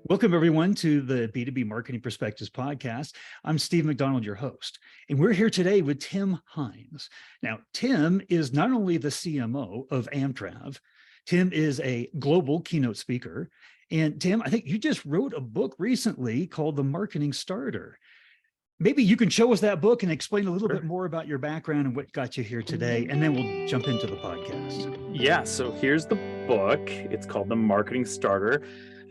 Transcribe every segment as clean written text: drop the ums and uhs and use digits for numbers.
Welcome, everyone, to the B2B Marketing Perspectives podcast. I'm Steve McDonald, your host, and we're here today with Tim Hines. Now, Tim is not only the CMO of AmTrav, Tim is a global keynote speaker. And Tim, I think you just wrote a book recently called The Marketing Starter. Maybe you can show us that book and explain a little bit more about your background and what got you here today, and then we'll jump into the podcast. Yeah, so here's the book. It's called The Marketing Starter,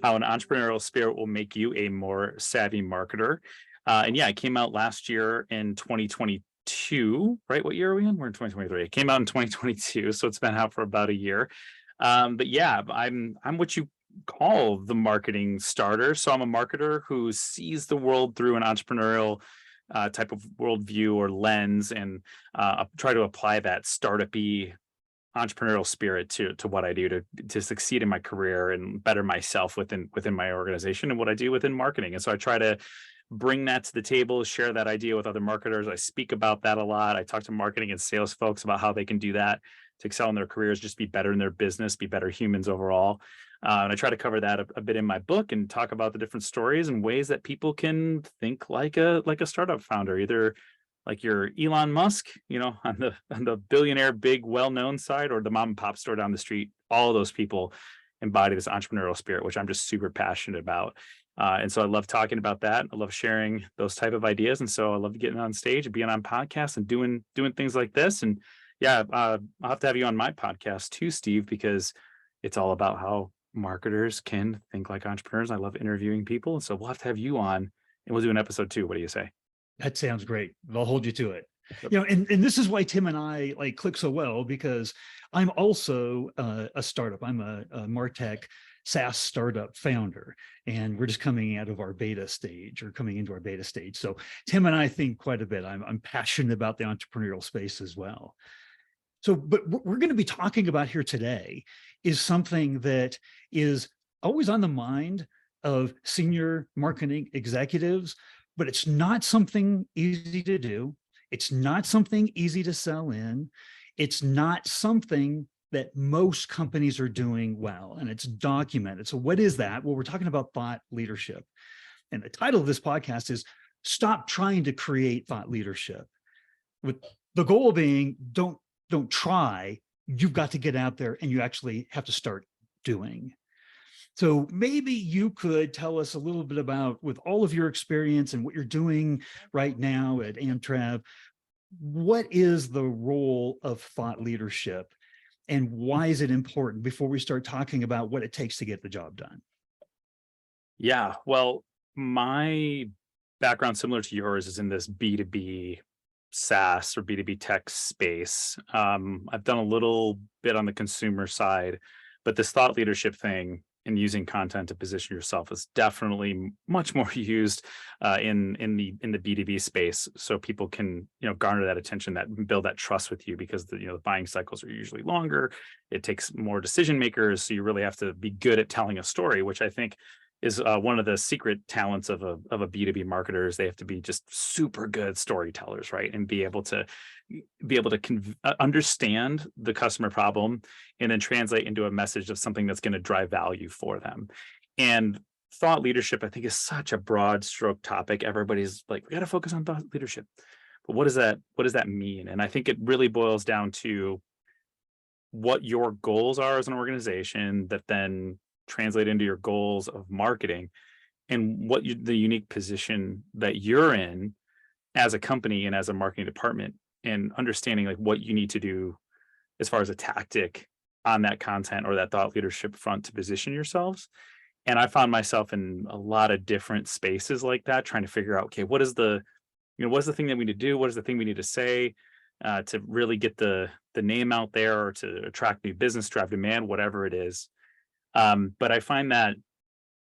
How an Entrepreneurial Spirit Will Make You a More Savvy Marketer. And yeah, it came out last year in 2022, right? What year are we in? We're in 2023. It came out in 2022, so it's been out for about a year. But yeah, I'm what you call the marketing starter. So I'm a marketer who sees the world through an entrepreneurial type of worldview or lens, and try to apply that startup-y entrepreneurial spirit to what I do to succeed in my career and better myself within my organization and what I do within marketing. And so I try to bring that to the table, share that idea with other marketers. I speak about that a lot. I talk to marketing and sales folks about how they can do that to excel in their careers, just be better in their business, be better humans overall. And I try to cover that a bit in my book and talk about the different stories and ways that people can think like a startup founder, either like your Elon Musk, on the billionaire, big, well-known side, or the mom and pop store down the street. All of those people embody this entrepreneurial spirit, which I'm just super passionate about. And so I love talking about that. I love sharing those type of ideas. And so I love getting on stage and being on podcasts and doing things like this. And yeah, I'll have to have you on my podcast too, Steve, because it's all about how marketers can think like entrepreneurs. I love interviewing people. And so we'll have to have you on and we'll do an episode 2. What do you say? That sounds great. I'll hold you to it. Yep. And this is why Tim and I click so well, because I'm also a startup. I'm a MarTech SaaS startup founder, and we're just coming out of our beta stage or coming into our beta stage. So Tim and I think quite a bit. I'm passionate about the entrepreneurial space as well. So, but what we're going to be talking about here today is something that is always on the mind of senior marketing executives, but it's not something easy to do. It's not something easy to sell in. It's not something that most companies are doing well, and it's documented. So what is that? Well, we're talking about thought leadership. And the title of this podcast is Stop Trying to Create Thought Leadership, with the goal being don't try, you've got to get out there and you actually have to start doing. So maybe you could tell us a little bit about, with all of your experience and what you're doing right now at AmTrav, what is the role of thought leadership and why is it important before we start talking about what it takes to get the job done? Yeah, well, my background, similar to yours, is in this B2B SaaS or B2B tech space. I've done a little bit on the consumer side, but this thought leadership thing and using content to position yourself is definitely much more used in the B2B space, so people can garner that attention, that build that trust with you, because the buying cycles are usually longer. It takes more decision makers, so you really have to be good at telling a story, which I think is one of the secret talents of a B2B marketer. Is they have to be just super good storytellers, right? And be able to understand the customer problem and then translate into a message of something that's going to drive value for them. And thought leadership, I think, is such a broad stroke topic. Everybody's like, we got to focus on thought leadership. But what does that mean? And I think it really boils down to what your goals are as an organization that then translate into your goals of marketing, and what the unique position that you're in as a company and as a marketing department, and understanding like what you need to do as far as a tactic on that content or that thought leadership front to position yourselves. And I found myself in a lot of different spaces like that, trying to figure out, okay, what is the thing that we need to do? What is the thing we need to say to really get the name out there, or to attract new business, drive demand, whatever it is. But I find that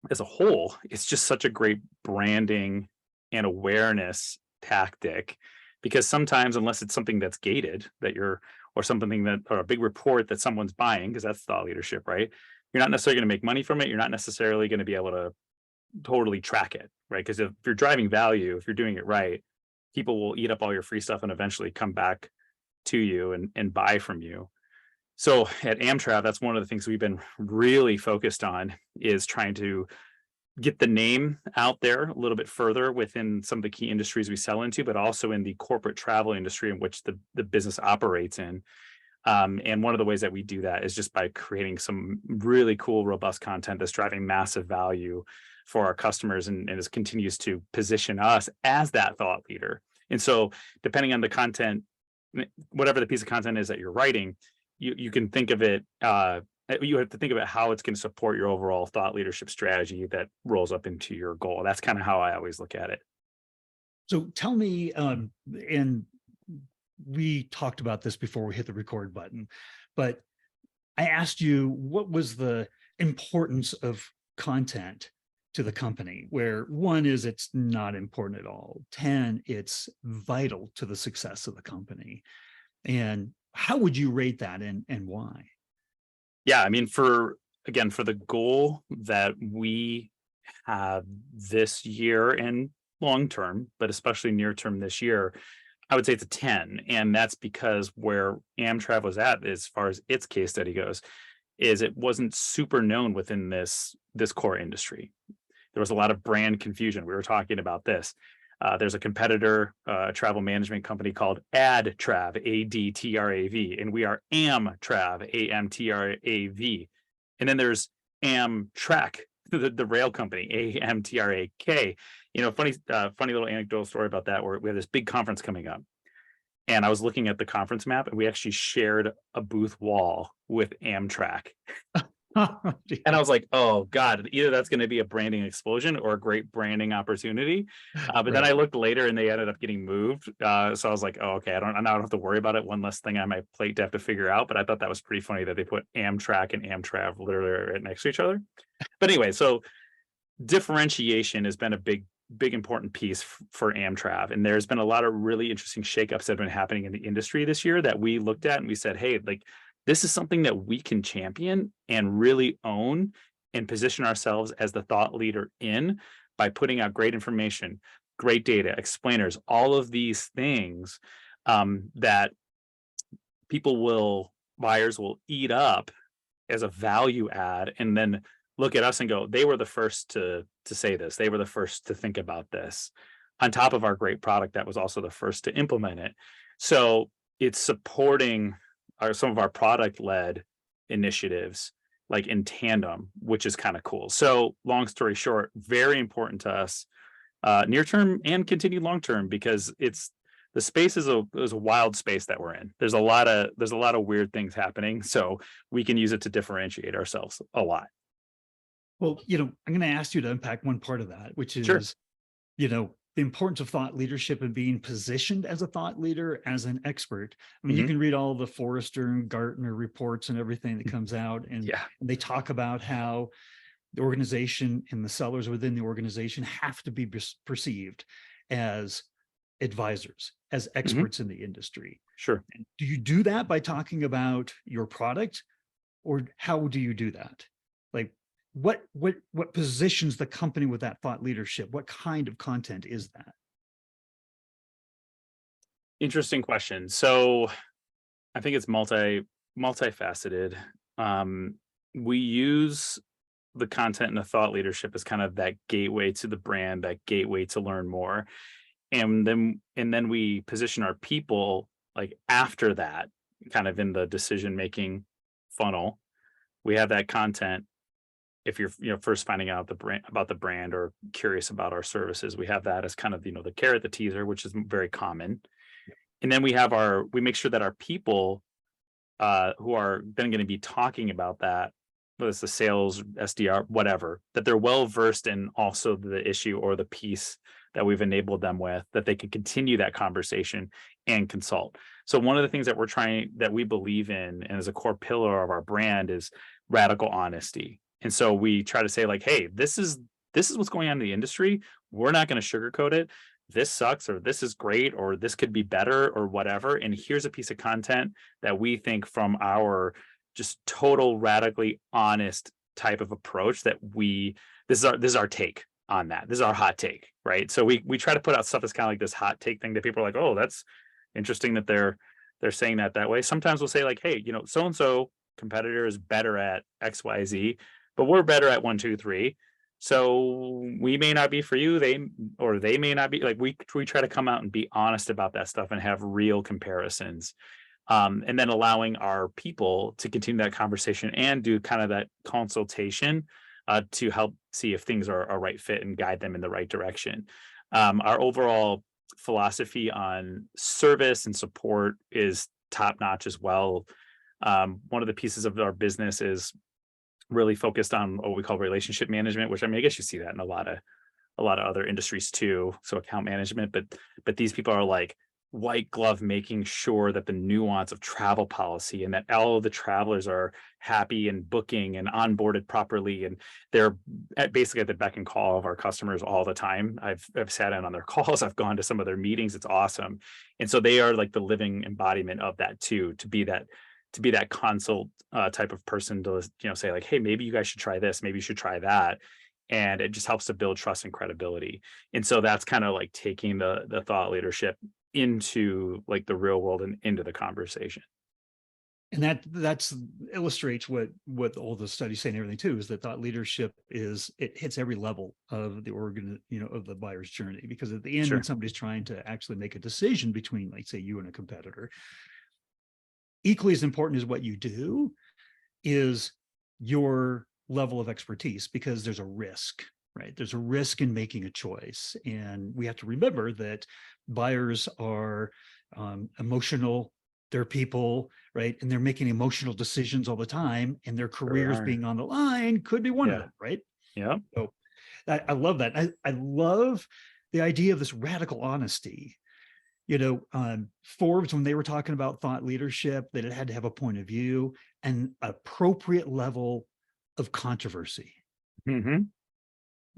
as a whole, it's just such a great branding and awareness tactic, because sometimes, unless it's something that's gated or a big report that someone's buying, because that's thought leadership, right? You're not necessarily going to make money from it. You're not necessarily going to be able to totally track it, right? Because if you're driving value, if you're doing it right, people will eat up all your free stuff and eventually come back to you and buy from you. So at AmTrav, that's one of the things we've been really focused on, is trying to get the name out there a little bit further within some of the key industries we sell into, but also in the corporate travel industry in which the business operates in. And one of the ways that we do that is just by creating some really cool, robust content that's driving massive value for our customers, and it continues to position us as that thought leader. And so, depending on the content, whatever the piece of content is that you're writing, you can think of it. You have to think about how it's going to support your overall thought leadership strategy that rolls up into your goal. That's kind of how I always look at it. So tell me, and we talked about this before we hit the record button, but I asked you, what was the importance of content to the company? Where 1 is it's not important at all. 10, it's vital to the success of the company. And how would you rate that, and why? Yeah, I mean, for the goal that we have this year and long term, but especially near term this year, I would say it's a 10. And that's because where AmTrav was at, as far as its case study goes, is it wasn't super known within this core industry. There was a lot of brand confusion. We were talking about this. There's a competitor, a travel management company called AdTrav, ADTRAV, and we are AmTrav, AMTRAV. And then there's AmTrak, the rail company, AMTRAK. Funny little anecdotal story about that, where we have this big conference coming up. And I was looking at the conference map, and we actually shared a booth wall with AmTrak. And I was like, oh God, either that's going to be a branding explosion or a great branding opportunity. But then I looked later and they ended up getting moved. So I was like, oh, okay, I don't have to worry about it. One less thing on my plate to have to figure out. But I thought that was pretty funny that they put AmTrak and AmTrav literally right next to each other. But anyway, so differentiation has been a big important piece for AmTrav. And there's been a lot of really interesting shakeups that have been happening in the industry this year that we looked at and we said, hey, like, this is something that we can champion and really own and position ourselves as the thought leader in, by putting out great information, great data, explainers, all of these things that buyers will eat up as a value add, and then look at us and go, they were the first to say this. They were the first to think about this, on top of our great product that was also the first to implement it. So it's supporting some of our product-led initiatives, like in tandem, which is kind of cool. So long story short, very important to us, near term and continued long term, because the space is a wild space that we're in. There's a lot of weird things happening, so we can use it to differentiate ourselves a lot. Well, I'm going to ask you to unpack one part of that, which is, Sure. The importance of thought leadership and being positioned as a thought leader, as an expert. I mean, you Mhm. can read all the Forrester and Gartner reports and everything that comes out, and Yeah. they talk about how the organization and the sellers within the organization have to be perceived as advisors, as Mhm. experts in the industry. Sure. And do you do that by talking about your product, or how do you do that? Like, what positions the company with that thought leadership? What kind of content is that? Interesting question. So I think it's multifaceted. We use the content and the thought leadership as kind of that gateway to the brand, that gateway to learn more. And then we position our people like after that, kind of in the decision-making funnel. We have that content. If you're first finding out about the brand or curious about our services, we have that as kind of the carrot, the teaser, which is very common. And then we make sure that our people who are then going to be talking about that, whether it's the sales, SDR, whatever, that they're well versed in also the issue or the piece that we've enabled them with, that they can continue that conversation and consult. So one of the things that we believe in, and as a core pillar of our brand, is radical honesty. And so we try to say, like, hey, this is what's going on in the industry. We're not going to sugarcoat it. This sucks, or this is great, or this could be better, or whatever. And here's a piece of content that we think, from our just total radically honest type of approach, that this is our take on that. This is our hot take, right? So we try to put out stuff that's kind of like this hot take thing that people are like, oh, that's interesting that they're saying that way. Sometimes we'll say, like, hey, so-and-so competitor is better at XYZ, but we're better at 1, 2, 3. So we may not be for you, they may not be. Like we try to come out and be honest about that stuff and have real comparisons. And then allowing our people to continue that conversation and do kind of that consultation to help see if things are a right fit and guide them in the right direction. Our overall philosophy on service and support is top notch as well. One of the pieces of our business is really focused on what we call relationship management, which I mean, I guess you see that in a lot of other industries too. So account management, but these people are like white glove making sure that the nuance of travel policy and that all of the travelers are happy and booking and onboarded properly, and they're basically at the beck and call of our customers all the time. I've sat in on their calls, I've gone to some of their meetings. It's awesome. And so they are like the living embodiment of that too, to be that consult type of person to say like, hey, maybe you guys should try this, maybe you should try that. And it just helps to build trust and credibility. And so that's kind of like taking the thought leadership into like the real world and into the conversation. And that's illustrates what all the studies say and everything too, is that thought leadership it hits every level of the of the buyer's journey. Because at the end, Sure. when somebody's trying to actually make a decision between, like, say, you and a competitor, equally as important as what you do is your level of expertise, because there's a risk, right? There's a risk in making a choice. And we have to remember that buyers are emotional, they're people, right? And they're making emotional decisions all the time, and their careers Sure. being on the line could be one of Yeah. them, right? Yeah. So I love that. I love the idea of this radical honesty. Forbes, when they were talking about thought leadership, that it had to have a point of view and appropriate level of controversy, Hmm.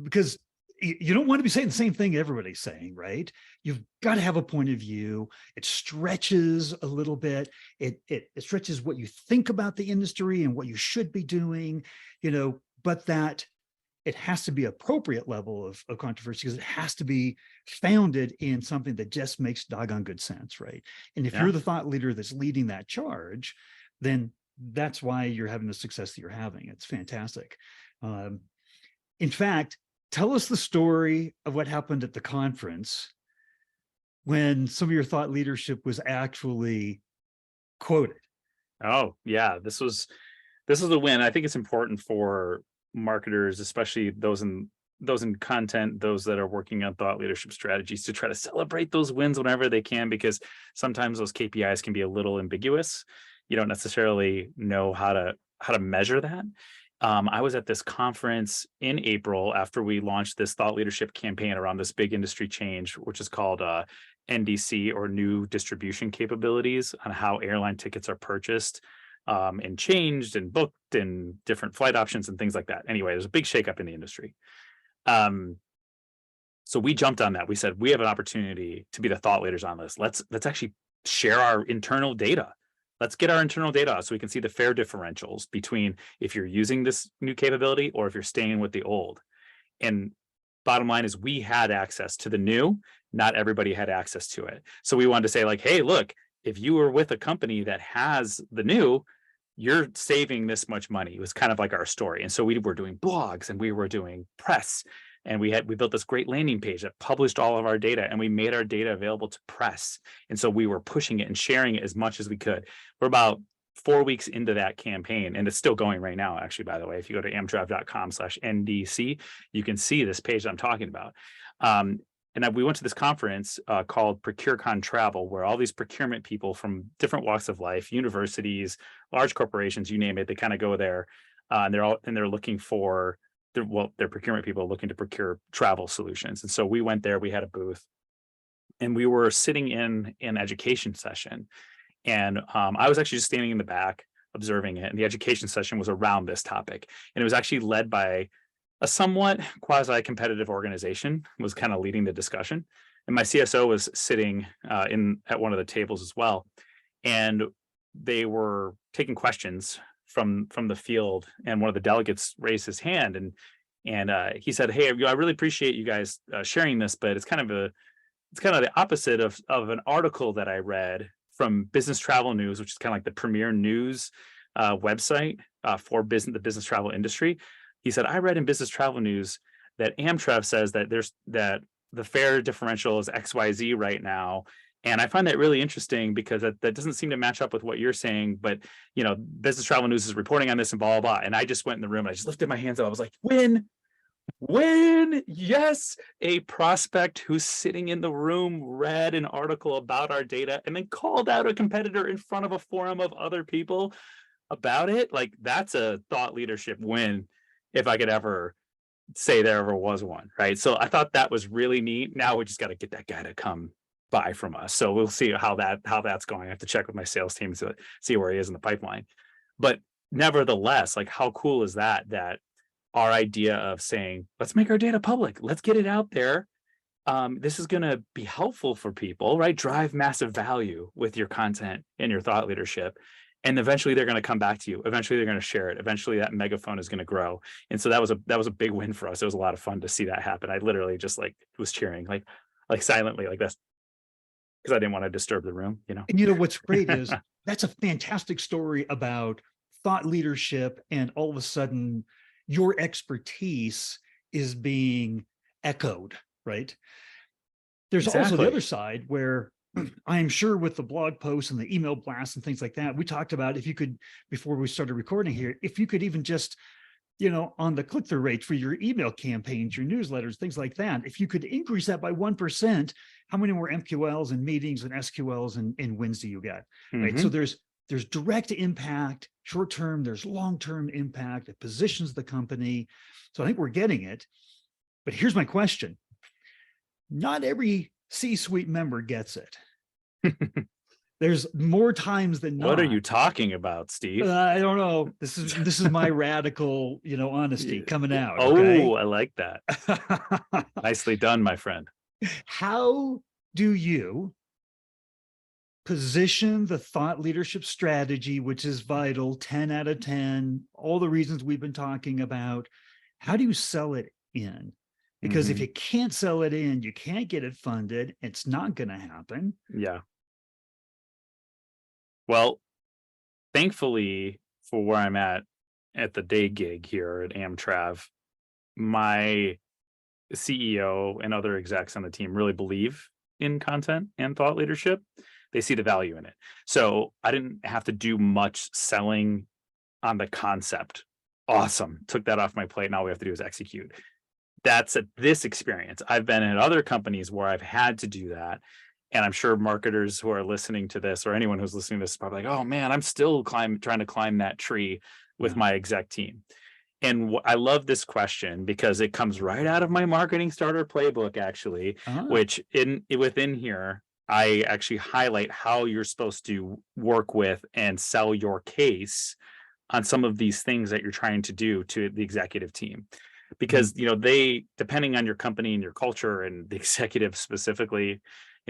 because you don't want to be saying the same thing everybody's saying, right? You've got to have a point of view. It stretches a little bit. It stretches what you think about the industry and what you should be doing, but that it has to be appropriate level of controversy, because it has to be founded in something that just makes doggone good sense, right? And if Yeah. you're the thought leader that's leading that charge, then that's why you're having the success that you're having. It's fantastic. In fact, tell us the story of what happened at the conference when some of your thought leadership was actually quoted. Oh yeah. This is a win. I think it's important for marketers, especially those in content, those that are working on thought leadership strategies, to try to celebrate those wins whenever they can, because sometimes those KPIs can be a little ambiguous. You don't necessarily know how to measure that. I was at this conference in April after we launched this thought leadership campaign around this big industry change, which is called NDC, or new distribution capabilities, on how airline tickets are purchased and changed and booked and different flight options and things like that. Anyway, there's a big shakeup in the industry. Um, so we jumped on that. We said, we have an opportunity to be the thought leaders on this. Let's actually share our internal data. Let's get our internal data so we can see the fare differentials between if you're using this new capability or if you're staying with the old. And bottom line is, we had access to the new, not everybody had access to it. So we wanted to say like, hey, look, if you were with a company that has the new, you're saving this much money. It was kind of like our story. And so we were doing blogs and we were doing press, and we built this great landing page that published all of our data, and we made our data available to press. And so we were pushing it and sharing it as much as we could. We're about 4 weeks into that campaign, and it's still going right now, actually, by the way. If you go to amtrav.com/NDC, you can see this page that I'm talking about. And we went to this conference called ProcureCon Travel, where all these procurement people from different walks of life, universities, large corporations, you name it, they kind of go there, and they're looking for their procurement people looking to procure travel solutions. And so we went there, we had a booth, and we were sitting in an education session. And I was actually just standing in the back observing it. And the education session was around this topic. And it was actually led by a somewhat quasi-competitive organization, was kind of leading the discussion. And my CSO was sitting at one of the tables as well. And they were taking questions from the field. And one of the delegates raised his hand, and he said, "Hey, I really appreciate you guys sharing this, but it's kind of the opposite of an article that I read from Business Travel News, which is kind of like the premier news website for the business travel industry." He said, "I read in Business Travel News that AmTrav says that the fare differential is XYZ right now. And I find that really interesting because that doesn't seem to match up with what you're saying. But, Business Travel News is reporting on this and blah, blah, blah. And I just went in the room and I just lifted my hands up. I was like, yes, a prospect who's sitting in the room read an article about our data and then called out a competitor in front of a forum of other people about it. Like, that's a thought leadership win, if I could ever say there ever was one, right? So I thought that was really neat. Now we just got to get that guy to come buy from us. So we'll see how that's going. I have to check with my sales team to see where he is in the pipeline. But nevertheless, like, how cool is that our idea of saying, let's make our data public, let's get it out there. This is going to be helpful for people, right? Drive massive value with your content and your thought leadership. And eventually they're going to come back to you. Eventually they're going to share it. Eventually that megaphone is going to grow. And so that was a big win for us. It was a lot of fun to see that happen. I literally just was cheering like silently like this, because I didn't want to disturb the room, And what's great is that's a fantastic story about thought leadership, and all of a sudden your expertise is being echoed, right? There's also the other side where I'm sure with the blog posts and the email blasts and things like that, we talked about, if you could, before we started recording here, if you could even just, on the click-through rate for your email campaigns, your newsletters, things like that, if you could increase that by 1%, how many more MQLs and meetings and SQLs and wins do you get? Right. So there's direct impact, short-term, there's long-term impact. It positions the company. So I think we're getting it. But here's my question. Not every C-suite member gets it. There's more times than not. What are you talking about, Steve? I don't know. This is my radical, honesty coming out. Oh, okay? I like that. Nicely done, my friend. How do you position the thought leadership strategy, which is vital, 10 out of 10, all the reasons we've been talking about? How do you sell it in? Because if you can't sell it in, you can't get it funded. It's not going to happen. Yeah. Well, thankfully for where I'm at the day gig here at AmTrav, my CEO and other execs on the team really believe in content and thought leadership. They see the value in it. So I didn't have to do much selling on the concept. Awesome. Took that off my plate. Now all we have to do is execute. That's this experience. I've been at other companies where I've had to do that. And I'm sure marketers who are listening to this, or anyone who's listening to this, is probably like, oh man, I'm still trying to climb that tree with my exec team. And I love this question because it comes right out of my marketing starter playbook, actually, which within here, I actually highlight how you're supposed to work with and sell your case on some of these things that you're trying to do to the executive team. Because, they, depending on your company and your culture and the executive specifically,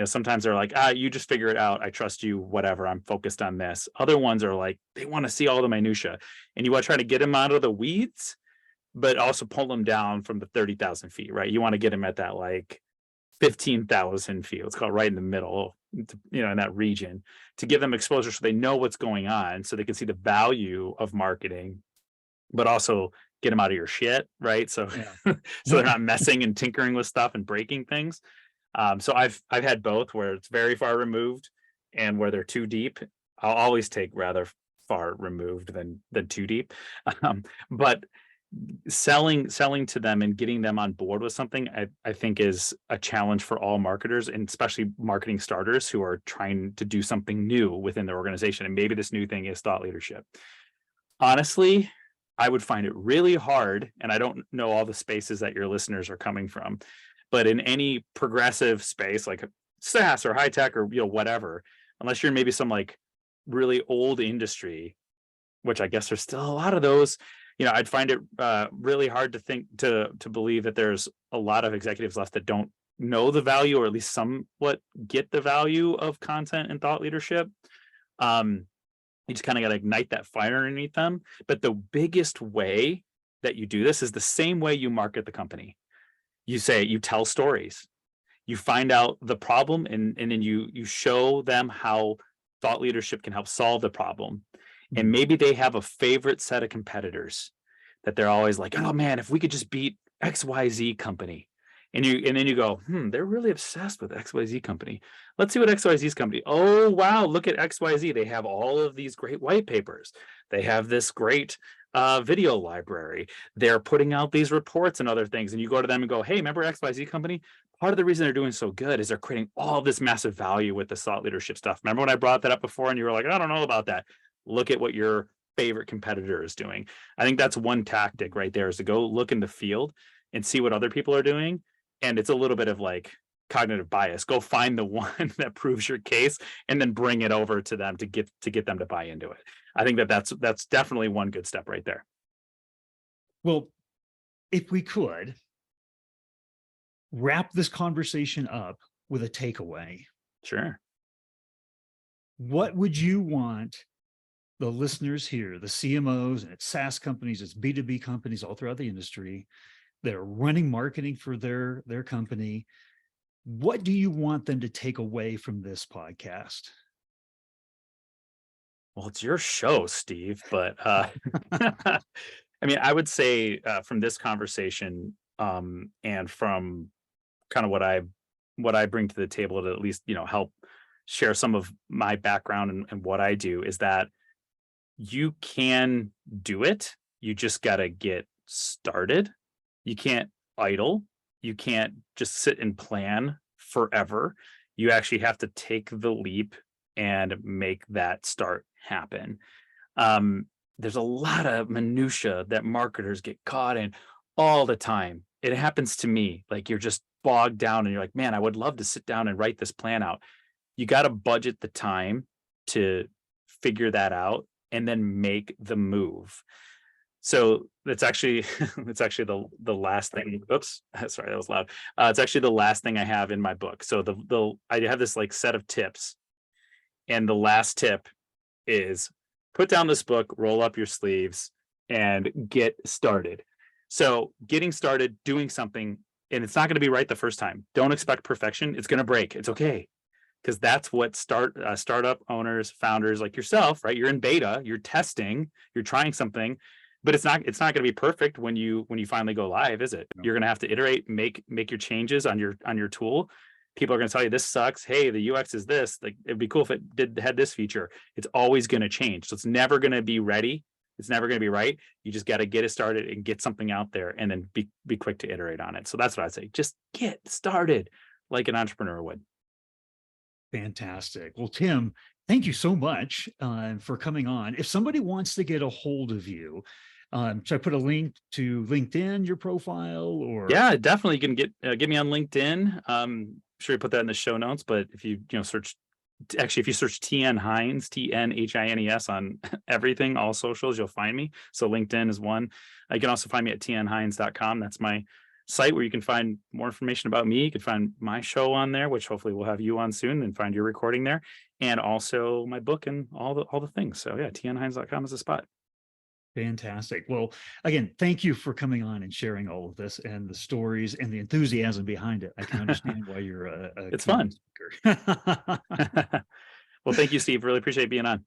sometimes they're like, you just figure it out. I trust you, whatever. I'm focused on this. Other ones are like, they want to see all the minutia, and you want to try to get them out of the weeds, but also pull them down from the 30,000 feet, right? You want to get them at that 15,000 feet. Let's call it right in the middle, in that region, to give them exposure so they know what's going on, so they can see the value of marketing, but also get them out of your shit, right? So, so they're not messing and tinkering with stuff and breaking things. So I've had both, where it's very far removed and where they're too deep. I'll always take rather far removed than too deep. But selling to them and getting them on board with something, I think is a challenge for all marketers, and especially marketing starters who are trying to do something new within their organization. And maybe this new thing is thought leadership. Honestly, I would find it really hard, and I don't know all the spaces that your listeners are coming from, but in any progressive space like SaaS or high tech or whatever, unless you're maybe some really old industry, which I guess there's still a lot of those, I'd find it really hard to believe that there's a lot of executives left that don't know the value, or at least somewhat get the value of content and thought leadership. You just kind of got to ignite that fire underneath them. But the biggest way that you do this is the same way you market the company. You tell stories, you find out the problem, and then you show them how thought leadership can help solve the problem. And maybe they have a favorite set of competitors that they're always like, oh man, if we could just beat XYZ company. And then you go, they're really obsessed with XYZ company. Let's see what XYZ's company. Oh, wow, look at XYZ. They have all of these great white papers. They have this great video library. They're putting out these reports and other things. And you go to them and go, hey, remember XYZ company? Part of the reason they're doing so good is they're creating all this massive value with the thought leadership stuff. Remember when I brought that up before and you were like, I don't know about that. Look at what your favorite competitor is doing. I think that's one tactic right there, is to go look in the field and see what other people are doing. And it's a little bit of like cognitive bias. Go find the one that proves your case and then bring it over to them to get them to buy into it. I think that's definitely one good step right there. Well, if we could wrap this conversation up with a takeaway, Sure. what would you want the listeners here, the CMOs, and it's SaaS companies, it's B2B companies all throughout the industry that are running marketing for their company, what do you want them to take away from this podcast? Well, it's your show, Steve, but I mean, I would say from this conversation and from kind of what I bring to the table to at least, help share some of my background and what I do, is that you can do it. You just got to get started. You can't idle. You can't just sit and plan forever. You actually have to take the leap and make that start happen. There's a lot of minutia that marketers get caught in all the time. It happens to me. Like, you're just bogged down and you're like, man, I would love to sit down and write this plan out. You got to budget the time to figure that out and then make the move. So that's actually the last thing. Oops, sorry, that was loud. It's actually the last thing I have in my book. So I have this like set of tips, and the last tip is put down this book, roll up your sleeves, and get started. So getting started, doing something, and it's not going to be right the first time. Don't expect perfection. It's going to break. It's okay. Because that's what startup owners, founders like yourself, right? You're in beta, you're testing, you're trying something, but it's not going to be perfect when you finally go live, is it? You're going to have to iterate, make your changes on your tool. People are going to tell you this sucks. Hey, the UX is this. Like, it'd be cool if it had this feature. It's always going to change, so it's never going to be ready. It's never going to be right. You just got to get it started and get something out there, and then be quick to iterate on it. So that's what I'd say. Just get started like an entrepreneur would. Fantastic. Well, Tim, thank you so much for coming on. If somebody wants to get a hold of you, should I put a link to LinkedIn, your profile, or? Yeah, definitely. You can get me on LinkedIn. Sure, you put that in the show notes. But if you search, actually, if you search TN Hines, TNHINES on everything, all socials, you'll find me. So LinkedIn is one. You can also find me at tnhines.com. That's my site where you can find more information about me. You can find my show on there, which hopefully we'll have you on soon, and find your recording there, and also my book and all the things. So yeah, tnhines.com is the spot. Fantastic. Well, again, thank you for coming on and sharing all of this and the stories and the enthusiasm behind it. I can understand why you're a it's fun. speaker. Well, thank you, Steve. Really appreciate being on.